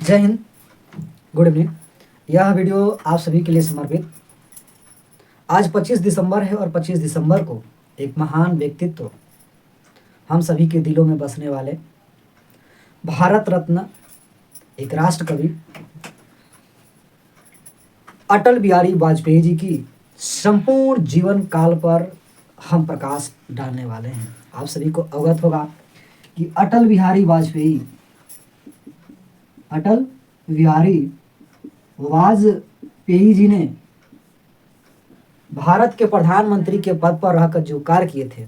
जय Hind, good evening. यह video आप सभी के लिए समर्पित। आज 25 दिसंबर है और 25 दिसंबर को एक महान व्यक्तित्व, हम सभी के दिलों में बसने वाले भारत रत्न, एक राष्ट्र कवि अटल बिहारी वाजपेयी जी की संपूर्ण जीवन काल पर हम प्रकाश डालने वाले हैं। आप सभी को अवगत होगा कि अटल बिहारी वाजपेयी जी ने भारत के प्रधानमंत्री के पद पर रहकर जो कार्य किए थे,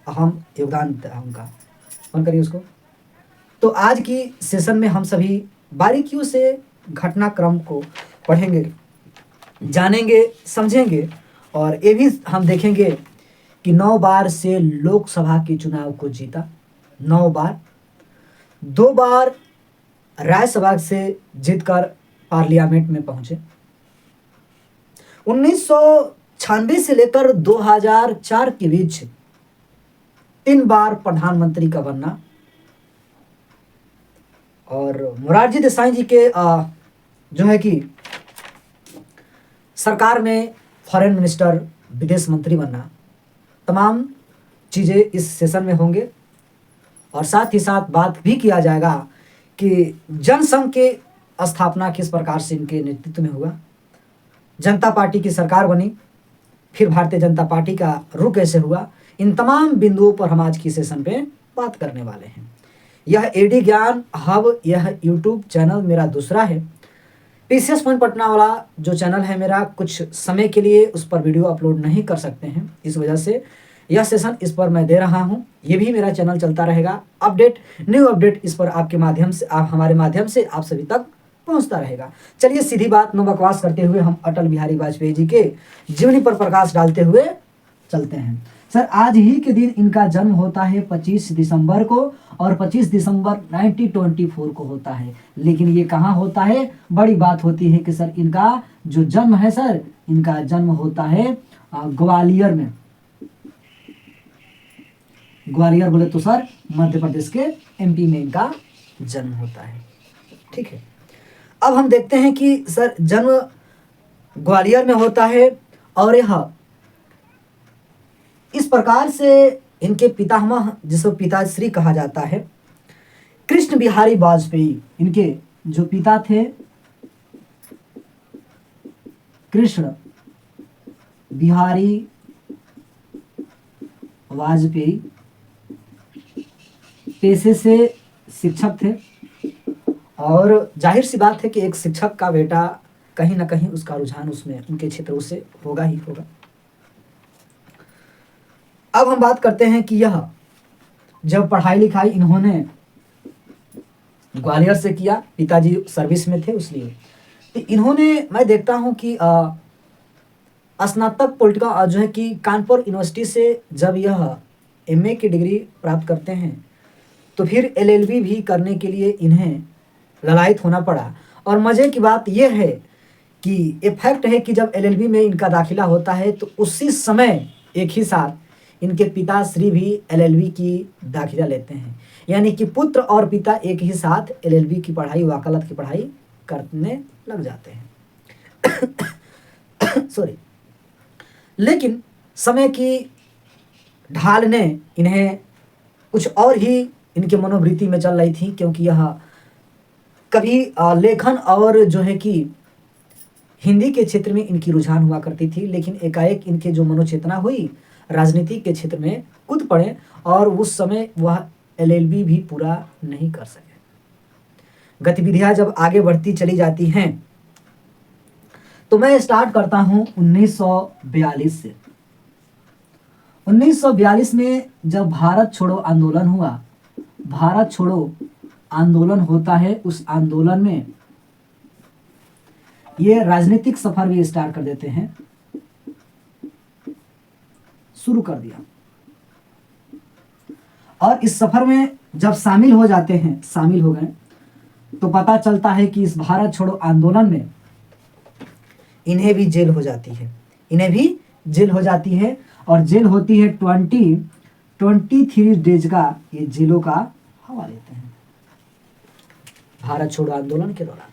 अहम योगदान था उनका। फोन करिए उसको। तो आज की सेशन में हम सभी बारीकियों से घटनाक्रम को पढ़ेंगे, जानेंगे, समझेंगे और ये भी हम देखेंगे कि 9 बार से लोकसभा के चुनाव को जीता, 9 बार, 2 बार राज्यसभा से जीतकर पार्लियामेंट में पहुंचे। 1996 से लेकर 2004 के बीच 3 बार प्रधानमंत्री का बनना और मोरारजी देसाई जी के जो है कि सरकार में फॉरेन मिनिस्टर, विदेश मंत्री बनना, तमाम चीज़ें इस सेशन में होंगे। और साथ ही साथ बात भी किया जाएगा कि जनसंघ के स्थापना किस प्रकार से इनके नेतृत्व में हुआ, जनता पार्टी की सरकार बनी, फिर भारतीय जनता पार्टी का रुख कैसे हुआ। इन तमाम बिंदुओं पर हम आज की सेशन पे बात करने वाले हैं। यह एडी ज्ञान हब, यह यूट्यूब चैनल मेरा दूसरा है। पीसीएस पॉइंट पटना वाला जो चैनल है मेरा, कुछ समय के लिए उस पर वीडियो अपलोड नहीं कर सकते हैं, इस वजह से यह सेशन इस पर मैं दे रहा हूं। ये भी मेरा चैनल चलता रहेगा, अपडेट, न्यू अपडेट इस पर आपके माध्यम से, हमारे माध्यम से आप सभी तक पहुंचता रहेगा। चलिए सीधी बात, नो बकवास करते हुए हम अटल बिहारी वाजपेयी जी के जीवनी पर प्रकाश डालते हुए चलते हैं। सर, आज ही के दिन इनका जन्म होता है 25 दिसंबर को और 25 दिसंबर 1924 को होता है। लेकिन ये कहाँ होता है? बड़ी बात होती है कि सर इनका जो जन्म है, सर इनका जन्म होता है ग्वालियर में। ग्वालियर बोले तो सर मध्य प्रदेश के एमपी में इनका जन्म होता है। ठीक है, अब हम देखते हैं कि सर जन्म ग्वालियर में होता है और यह इस प्रकार से इनके पितामह, जिसको पिताश्री कहा जाता है, कृष्ण बिहारी वाजपेयी, इनके जो पिता थे कृष्ण बिहारी वाजपेयी, पेशे से शिक्षक थे। और जाहिर सी बात है कि एक शिक्षक का बेटा, कहीं ना कहीं उसका रुझान उसमें, उनके क्षेत्र से होगा ही होगा। अब हम बात करते हैं कि यह जब पढ़ाई लिखाई इन्होंने ग्वालियर से किया, पिताजी सर्विस में थे उसलिए, तो इन्होंने, मैं देखता हूं कि स्नातक पॉलिटिकल जो है कि कानपुर यूनिवर्सिटी से जब यह एमए की डिग्री प्राप्त करते हैं तो फिर एलएलबी भी करने के लिए इन्हें ललायत होना पड़ा। और मज़े की बात यह है कि ये फैक्ट है कि जब एलएलबी में इनका दाखिला होता है तो उसी समय एक ही साथ इनके पिताश्री भी एलएलबी की दाखिला लेते हैं। यानी कि पुत्र और पिता एक ही साथ एलएलबी की पढ़ाई, वकालत की पढ़ाई करने लग जाते हैं। सॉरी। लेकिन समय की ढाल ने इन्हें कुछ और ही इनके मनोवृत्ति में चल रही थी, क्योंकि यह कभी लेखन और जो है कि हिंदी के क्षेत्र में इनकी रुझान हुआ करती थी। लेकिन एकाएक इनके जो मनोचेतना हुई, राजनीति के क्षेत्र में कूद पड़े और उस समय वह एलएलबी भी पूरा नहीं कर सके। गतिविधियां जब आगे बढ़ती चली जाती हैं तो मैं स्टार्ट करता हूं 1942 से। 1942 में जब भारत छोड़ो आंदोलन हुआ, भारत छोड़ो आंदोलन होता है, उस आंदोलन में ये राजनीतिक सफर भी स्टार्ट कर देते हैं, शुरू कर दिया। और इस सफर में जब शामिल हो जाते हैं, शामिल हो गए, तो पता चलता है कि इस भारत छोड़ो आंदोलन में इन्हें भी जेल हो जाती है, इन्हें भी जेल हो जाती है। और जेल होती है 23 डेज का, ये जेलों का हवा लेते हैं। भारत छोड़ो आंदोलन के दौरान।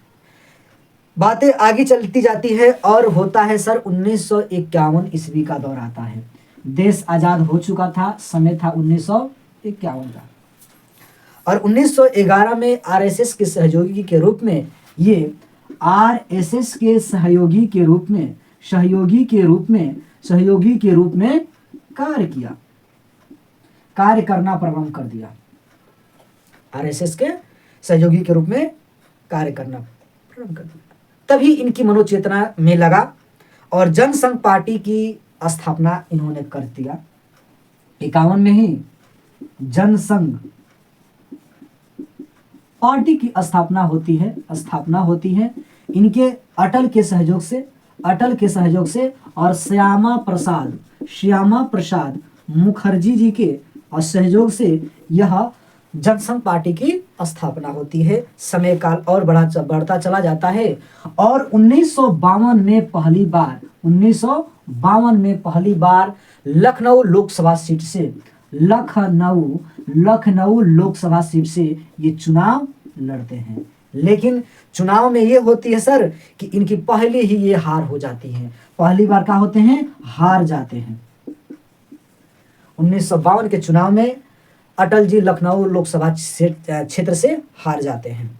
बातें आगे चलती जाती है और होता है सर 1951 ईस्वी का दौर आता है। देश आजाद हो चुका था, समय था 1951 का, और 1911 में आरएसएस के सहयोगी के रूप में ये आरएसएस के सहयोगी के रूप में कार्य करना प्रारंभ कर दिया। आरएसएस के सहयोगी के रूप में कार्य करना प्रारंभ कर दिया। तभी इनकी मनोचेतना में लगा और जनसंघ पार्टी की स्थापना इन्होंने कर दिया। 51 में ही जनसंघ पार्टी की स्थापना होती है इनके अटल के सहयोग से और श्यामा प्रसाद मुखर्जी जी के सहयोग से यह जनसंघ पार्टी की स्थापना होती है। समय काल और बढ़ता चला जाता है और 1952 में पहली बार लखनऊ लोकसभा सीट से ये चुनाव लड़ते हैं। लेकिन चुनाव में ये होती है सर कि इनकी पहले ही ये हार हो जाती है। पहली बार क्या होते हैं? हार जाते हैं। 1952 के चुनाव में अटल जी लखनऊ लोकसभा क्षेत्र से हार जाते हैं।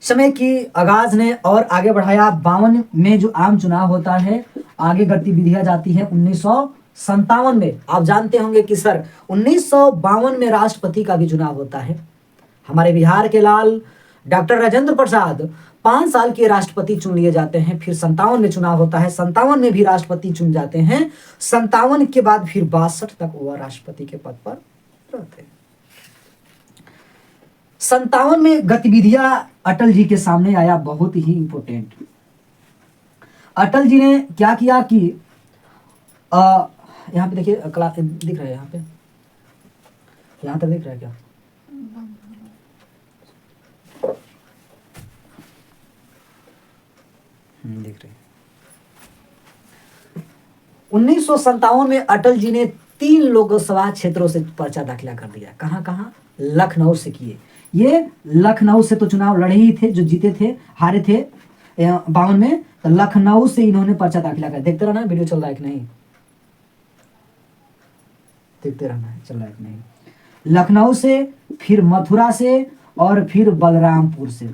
समय की आगाज ने और आगे बढ़ाया। 52 में जो आम चुनाव होता है, आगे गतिविधियां जाती है 1957 में। आप जानते होंगे कि सर 1952 में राष्ट्रपति का भी चुनाव होता है। हमारे बिहार के लाल डॉक्टर राजेंद्र प्रसाद 5 साल के राष्ट्रपति चुन लिए जाते हैं। फिर 57 में चुनाव होता है, 57 में भी राष्ट्रपति चुन जाते हैं। 57 के बाद फिर 62 तक वह राष्ट्रपति के पद पर रहते हैं। 57 में गतिविधियां अटल जी के सामने आया, बहुत ही इंपोर्टेंट। अटल जी ने क्या किया कि यहाँ पे देखिए, क्लास दिख रहा है, यहाँ तक दिख रहा है क्या? दिख रही। 1957 में अटल जी ने 3 लोकसभा क्षेत्रों से पर्चा दाखिला कर दिया। कहाँ? लखनऊ से किए। ये लखनऊ से तो चुनाव लड़े ही थे, जो जीते थे, हारे थे 52 में, तो लखनऊ से इन्होंने पर्चा दाखिला कर। देखते रहना वीडियो चल रहा है कि नहीं, देखते रहना है चल रहा है कि नहीं। लखनऊ से, फिर मथुरा से और फिर बलरामपुर से,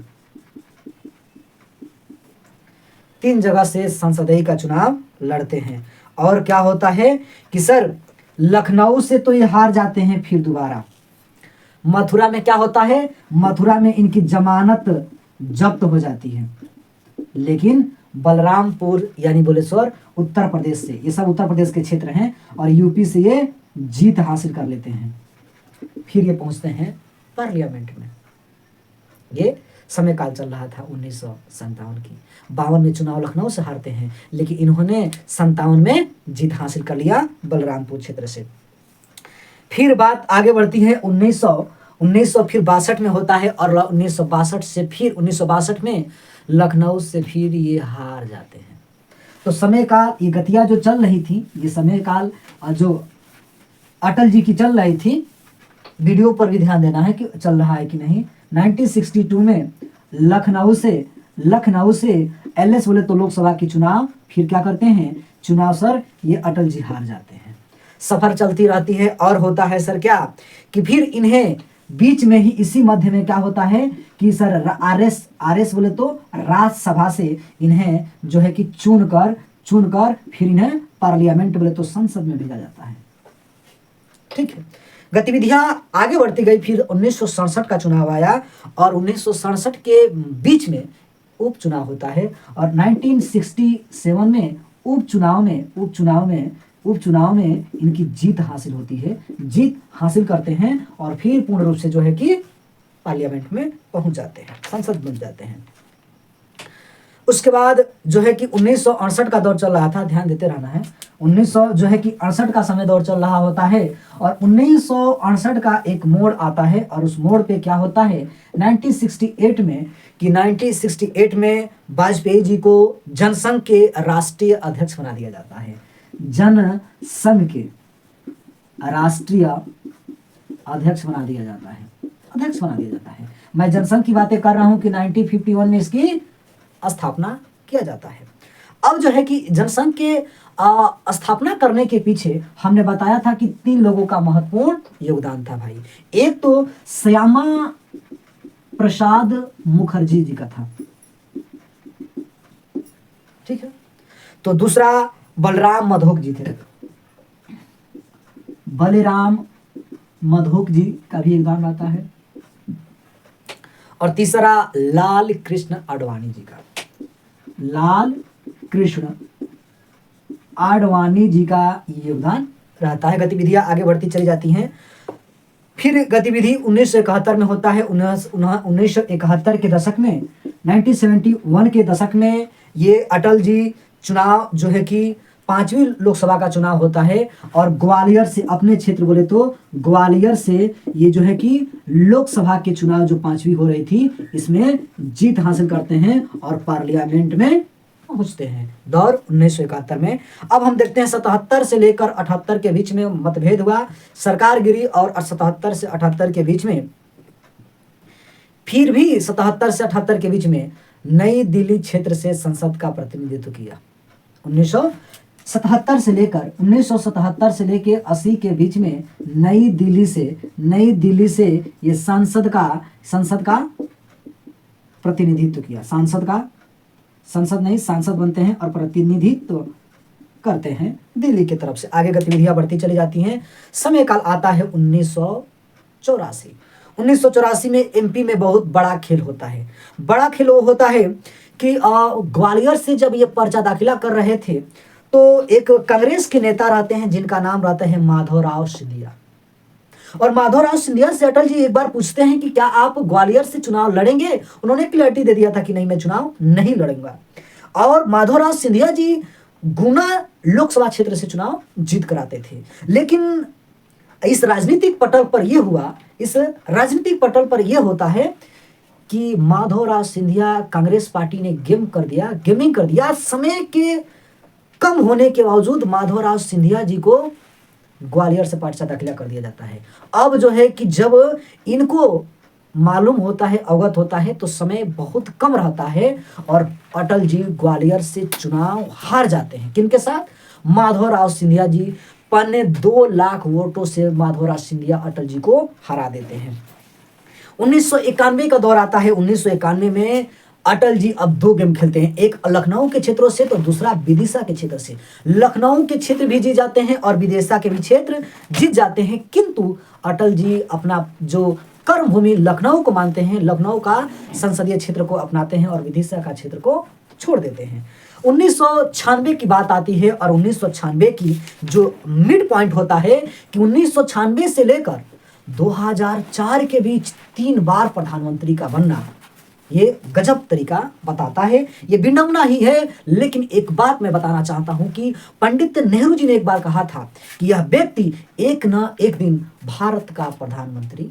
3 जगह से संसदीय का चुनाव लड़ते हैं। और क्या होता है कि सर लखनऊ से तो ये हार जाते हैं। फिर दोबारा मथुरा में क्या होता है? मथुरा में इनकी जमानत जब्त हो जाती है। लेकिन बलरामपुर यानी बोलेश्वर उत्तर प्रदेश से, ये सब उत्तर प्रदेश के क्षेत्र हैं, और यूपी से ये जीत हासिल कर लेते हैं। फिर ये पहुंचते हैं पार्लियामेंट में। ये समय काल चल रहा था 1957 की। 52 में चुनाव लखनऊ से हारते हैं, लेकिन इन्होंने 57 में जीत हासिल कर लिया बलरामपुर क्षेत्र से। फिर बात आगे बढ़ती है 1962 में होता है, और 1962 में लखनऊ से फिर ये हार जाते हैं। तो समय काल, ये गतियां जो चल रही थी, ये समय काल जो अटल जी की चल रही थी, वीडियो पर भी ध्यान देना है कि चल रहा है कि नहीं। 1962 में लखनऊ से एलएस बोले तो लोकसभा की चुनाव, फिर क्या करते हैं चुनाव सर, ये अटल जी हार जाते हैं। सफर चलती रहती है और होता है सर क्या कि फिर इन्हें बीच में ही, इसी मध्य में क्या होता है कि सर आरएस बोले तो राज्यसभा से इन्हें जो है कि चुनकर फिर इन्हें पार्लियामेंट बोले तो संसद में भेजा जाता है। ठीक है, गतिविधियां आगे बढ़ती गई। फिर 1967 का चुनाव आया, और 1967 के बीच में उपचुनाव होता है, और 1967 में उपचुनाव में इनकी जीत हासिल होती है। जीत हासिल करते हैं और फिर पूर्ण रूप से जो है कि पार्लियामेंट में पहुंच जाते हैं, संसद बन जाते हैं। उसके बाद जो है कि 1968 का दौर चल रहा था, ध्यान देते रहना है। 1968 का समय दौर चल रहा होता है, और 1968 का एक मोड़ आता है, और उस मोड़ पे क्या होता है 1968 में वाजपेयी जी को जनसंघ के राष्ट्रीय अध्यक्ष बना दिया जाता है। जनसंघ के राष्ट्रीय अध्यक्ष बना दिया जाता है। अध्यक्ष बना दिया जाता है। मैं जनसंघ की बातें कर रहा हूं कि 1951 में इसकी स्थापना किया जाता है। अब जो है कि जनसंघ के स्थापना करने के पीछे हमने बताया था कि 3 लोगों का महत्वपूर्ण योगदान था भाई। एक तो श्यामा प्रसाद मुखर्जी जी का था, ठीक है। तो दूसरा बलराम माधोक जी थे, बलराम माधोक जी का भी योगदान आता है। और तीसरा लाल कृष्ण आडवाणी जी का, लाल कृष्ण आडवाणी जी का योगदान रहता है। गतिविधियां आगे बढ़ती चली जाती हैं। फिर गतिविधि 1971 में होता है। 1971 के दशक में, 1971 के दशक में ये अटल जी चुनाव जो है कि 5वीं लोकसभा का चुनाव होता है और ग्वालियर से, अपने क्षेत्र बोले तो ग्वालियर से ये जो है कि लोकसभा के चुनाव जो 5वीं हो रही थी इसमें जीत हासिल करते हैं और पार्लियामेंट में पहुंचते हैं। दौर 1971 में। अब हम देखते हैं 77 से लेकर 78 के बीच में मतभेद हुआ, सरकार गिरी और 77 से 78 के बीच में, फिर भी 77 से 78 के बीच में नई दिल्ली क्षेत्र से संसद का प्रतिनिधित्व किया। 1977 से लेकर 80 के बीच में नई दिल्ली से ये संसद का प्रतिनिधित्व किया। सांसद बनते हैं और प्रतिनिधित्व करते हैं दिल्ली की तरफ से। आगे गतिविधियां बढ़ती चली जाती हैं। समय काल आता है 1984 में एमपी में बहुत बड़ा खेल होता है। बड़ा खेल वो होता है कि ग्वालियर से जब ये पर्चा दाखिला कर रहे थे तो एक कांग्रेस के नेता रहते हैं जिनका नाम रहता है माधवराव सिंधिया। और माधवराव सिंधिया से अटल जी एक बार पूछते हैं कि क्या आप ग्वालियर से चुनाव लड़ेंगे? उन्होंने क्लैरिटी दे दिया था कि नहीं, मैं चुनाव नहीं लड़ूंगा। और माधवराव सिंधिया जी गुना लोकसभा क्षेत्र से चुनाव जीत कर आते थे। लेकिन इस राजनीतिक पटल पर यह होता है कि माधवराव सिंधिया, कांग्रेस पार्टी ने गेमिंग कर दिया। समय के कम होने के बावजूद माधवराव सिंधिया जी को ग्वालियर से पर्चा दाखिला कर दिया जाता है। अब जो है कि जब इनको मालूम होता है, अवगत होता है, तो समय बहुत कम रहता है और अटल जी ग्वालियर से चुनाव हार जाते हैं। किनके साथ? माधवराव सिंधिया जी। 2 लाख वोटों से माधवराव सिंधिया अटल जी को हरा देते हैं। 1991 का दौर आता है। 1991 में अटल जी अब 2 गेम खेलते हैं, एक लखनऊ के क्षेत्रों से तो दूसरा विदिशा के क्षेत्र से। लखनऊ के क्षेत्र भी जीत जाते हैं और विदिशा के भी क्षेत्र जीत जाते हैं, किंतु अटल जी अपना जो कर्म भूमि लखनऊ को मानते हैं, लखनऊ का संसदीय क्षेत्र को अपनाते हैं और विदिशा का क्षेत्र को छोड़ देते हैं। 1996 की बात आती है और 1996 की जो मिड पॉइंट होता है कि 1996 से लेकर 2004 के बीच 3 बार प्रधानमंत्री का बनना, ये गजब तरीका बताता है। ये विडंबना ही है, लेकिन एक बात मैं बताना चाहता हूं कि पंडित नेहरू जी ने एक बार कहा था कि यह व्यक्ति एक न एक दिन भारत का प्रधानमंत्री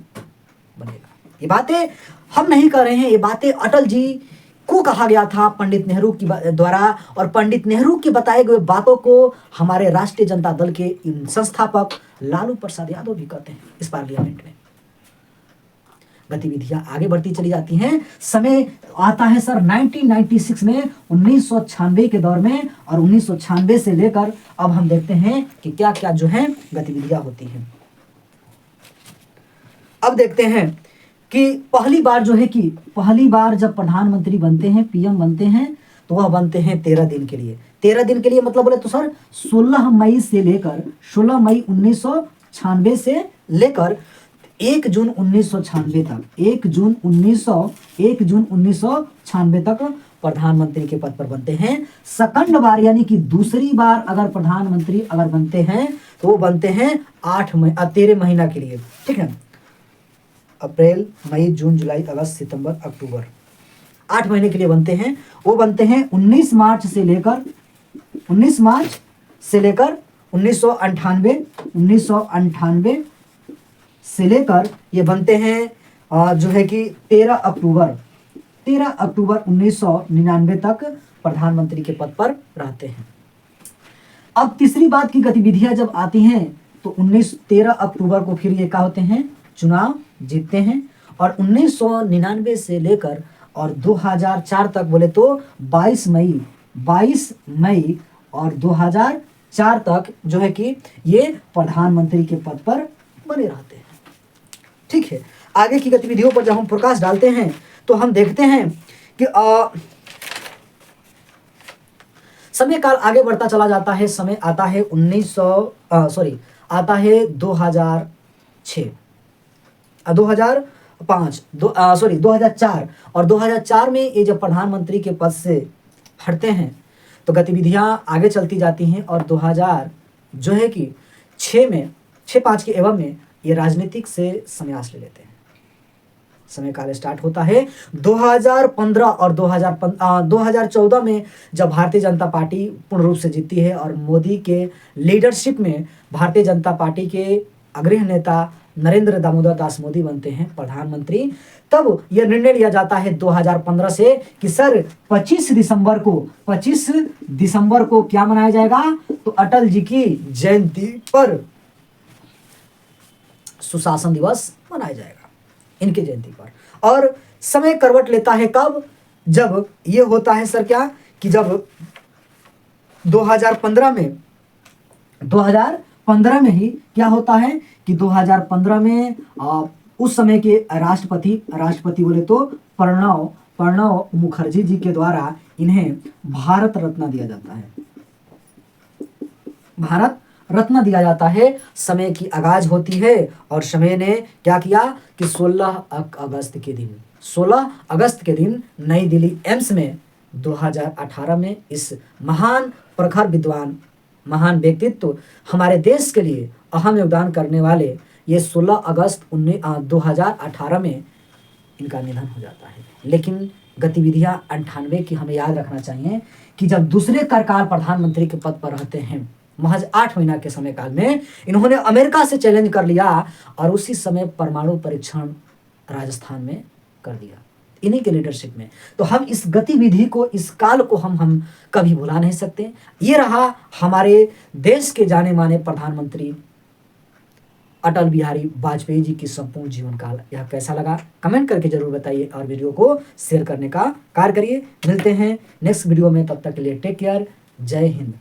बनेगा। ये बातें हम नहीं कर रहे हैं, ये बातें अटल जी को कहा गया था पंडित नेहरू की द्वारा। और पंडित नेहरू के बताए गए बातों को हमारे राष्ट्रीय जनता दल के संस्थापक लालू प्रसाद यादव भी कहते हैं इस पार्लियामेंट में। गतिविधियां आगे बढ़ती चली जाती हैं। समय आता है सर 1996 में, 1996 के दौर में, और 1996 से लेकर अब हम देखते हैं कि क्या क्या जो है गतिविधियां होती हैं। अब देखते हैं कि पहली बार जब प्रधानमंत्री बनते हैं, पीएम बनते हैं, तो वह बनते हैं 13 दिन के लिए। 13 दिन के लिए मतलब बोले तो सर 16 मई 1996 से लेकर 1 जून 1996 तक, 1 जून 1996 तक प्रधानमंत्री के पद पर बनते हैं। सेकंड बार यानी कि दूसरी बार अगर प्रधानमंत्री बनते हैं तो वो बनते हैं 13 महीना के लिए, ठीक है। अप्रैल, मई, जून, जुलाई, अगस्त, सितंबर, अक्टूबर, 8 महीने के लिए बनते हैं। वो बनते हैं 19 मार्च से लेकर 1998 से लेकर ये बनते हैं जो है कि 13 अक्टूबर 1999 तक प्रधानमंत्री के पद पर रहते हैं। अब तीसरी बात की गतिविधियां जब आती हैं तो 13 अक्टूबर को फिर ये क्या होते हैं, चुनाव जीतते हैं। और 1999 से लेकर और 2004 तक बोले तो 22 मई और 2004 तक जो है कि ये प्रधानमंत्री के पद पर बने रहते हैं। ठीक है, आगे की गतिविधियों पर जब हम प्रकाश डालते हैं तो हम देखते हैं कि समय काल आगे बढ़ता चला जाता है। समय आता है 2006 2004 और 2004 में ये जब प्रधानमंत्री के पद से हटते हैं तो गतिविधियां आगे चलती जाती हैं और 2000 जो है कि 6-5 के एवं में ये राजनीतिक से संन्यास ले लेते हैं। समय काल स्टार्ट होता है 2015 और 2014 में जब भारतीय जनता पार्टी पूर्ण रूप से जीतती है और मोदी के लीडरशिप में भारतीय जनता पार्टी के अग्रणी नेता नरेंद्र दामोदर दास मोदी बनते हैं प्रधानमंत्री। तब यह निर्णय लिया जाता है 2015 से कि सर 25 दिसंबर को क्या मनाया जाएगा, तो अटल जी की जयंती पर सुशासन दिवस मनाया जाएगा, इनके जयंती पर। और समय करवट लेता है कब, जब ये होता है सर क्या कि जब 2015 में ही क्या होता है कि 2015 में उस समय के राष्ट्रपति बोले तो प्रणब मुखर्जी जी के द्वारा इन्हें भारत रत्न दिया जाता है। भारत रत्न दिया जाता है। समय की आगाज होती है और समय ने क्या किया कि 16 अगस्त के दिन नई दिल्ली एम्स में 2018 में इस महान प्रखर विद्वान, महान व्यक्तित्व, हमारे देश के लिए अहम योगदान करने वाले ये 16 अगस्त 2018 में इनका निधन हो जाता है। लेकिन गतिविधियां 98 की हमें याद रखना चाहिए कि जब दूसरे कार्यकाल प्रधानमंत्री के पद पर रहते हैं, महज 8 महीना के समय काल में इन्होंने अमेरिका से चैलेंज कर लिया और उसी समय परमाणु परीक्षण राजस्थान में कर दिया, इन्हीं के लीडरशिप में। तो हम इस गतिविधि को, इस काल को हम कभी भुला नहीं सकते। ये रहा हमारे देश के जाने माने प्रधानमंत्री अटल बिहारी वाजपेयी जी की संपूर्ण जीवन काल। यह कैसा लगा कमेंट करके जरूर बताइए और वीडियो को शेयर करने का कार्य करिए। मिलते हैं नेक्स्ट वीडियो में, तब तक के लिए टेक केयर, जय हिंद।